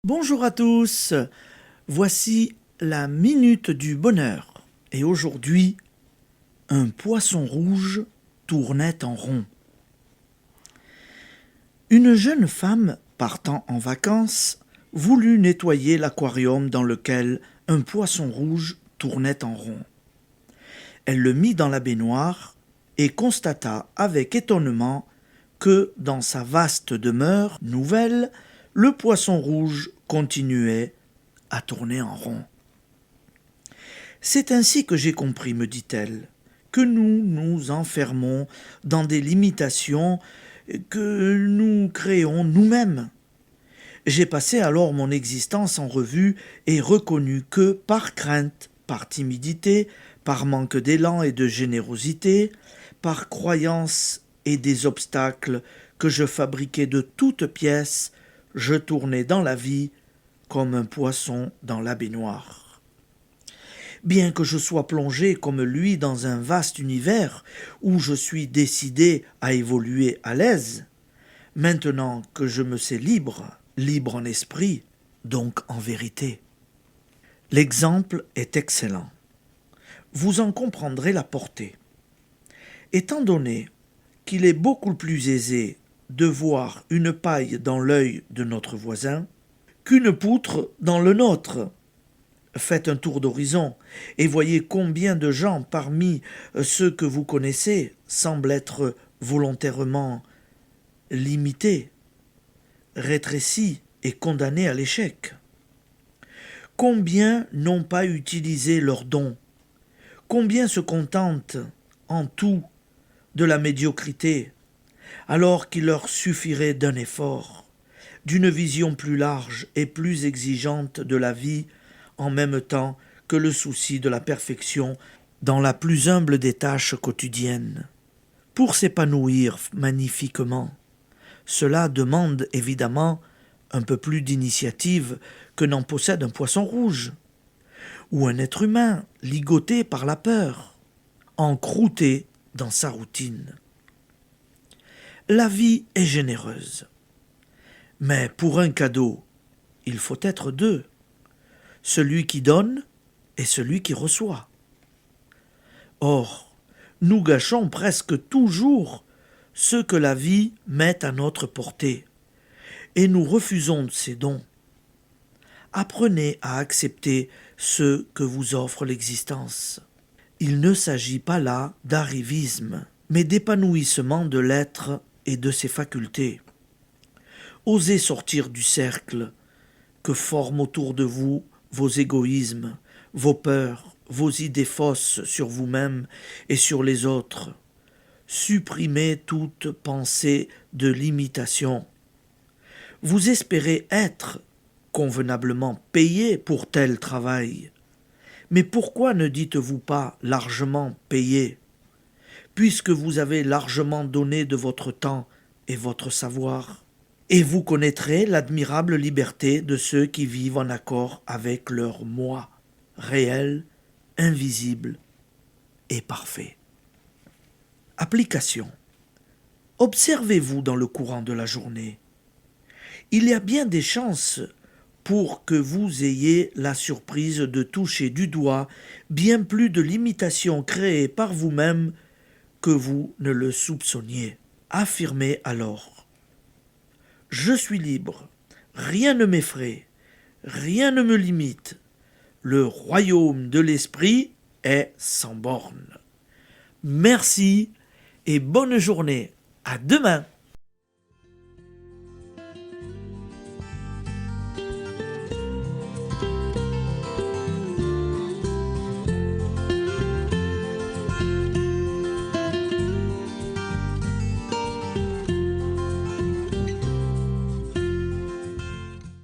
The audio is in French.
Bonjour à tous, voici la minute du bonheur. Et aujourd'hui, un poisson rouge tournait en rond. Une jeune femme, partant en vacances, voulut nettoyer l'aquarium dans lequel un poisson rouge tournait en rond. Elle le mit dans la baignoire et constata avec étonnement que, dans sa vaste demeure nouvelle, le poisson rouge continuait à tourner en rond. C'est ainsi que j'ai compris, me dit-elle, que nous nous enfermons dans des limitations que nous créons nous-mêmes. J'ai passé alors mon existence en revue et reconnu que, par crainte, par timidité, par manque d'élan et de générosité, par croyance et des obstacles que je fabriquais de toutes pièces, je tournais dans la vie comme un poisson dans la baignoire. Bien que je sois plongé comme lui dans un vaste univers où je suis décidé à évoluer à l'aise, maintenant que je me sais libre en esprit, donc en vérité. L'exemple est excellent. Vous en comprendrez la portée. Étant donné qu'il est beaucoup plus aisé de voir une paille dans l'œil de notre voisin qu'une poutre dans le nôtre. Faites un tour d'horizon et voyez combien de gens parmi ceux que vous connaissez semblent être volontairement limités, rétrécis et condamnés à l'échec. Combien n'ont pas utilisé leurs dons? Combien se contentent en tout de la médiocrité, alors qu'il leur suffirait d'un effort, d'une vision plus large et plus exigeante de la vie, en même temps que le souci de la perfection dans la plus humble des tâches quotidiennes. Pour s'épanouir magnifiquement, cela demande évidemment un peu plus d'initiative que n'en possède un poisson rouge, ou un être humain ligoté par la peur, encrouté dans sa routine. La vie est généreuse. Mais pour un cadeau, il faut être deux, celui qui donne et celui qui reçoit. Or, nous gâchons presque toujours ce que la vie met à notre portée, et nous refusons ces dons. Apprenez à accepter ce que vous offre l'existence. Il ne s'agit pas là d'arrivisme, mais d'épanouissement de l'être et de ses facultés. Osez sortir du cercle que forment autour de vous vos égoïsmes, vos peurs, vos idées fausses sur vous-même et sur les autres. Supprimez toute pensée de limitation. Vous espérez être convenablement payé pour tel travail. Mais pourquoi ne dites-vous pas largement payé, puisque vous avez largement donné de votre temps et votre savoir? Et vous connaîtrez l'admirable liberté de ceux qui vivent en accord avec leur moi, réel, invisible et parfait. Application. Observez-vous dans le courant de la journée. Il y a bien des chances pour que vous ayez la surprise de toucher du doigt bien plus de limitations créées par vous-même que vous ne le soupçonniez. Affirmez alors: je suis libre, rien ne m'effraie, rien ne me limite. Le royaume de l'esprit est sans bornes. Merci et bonne journée. À demain.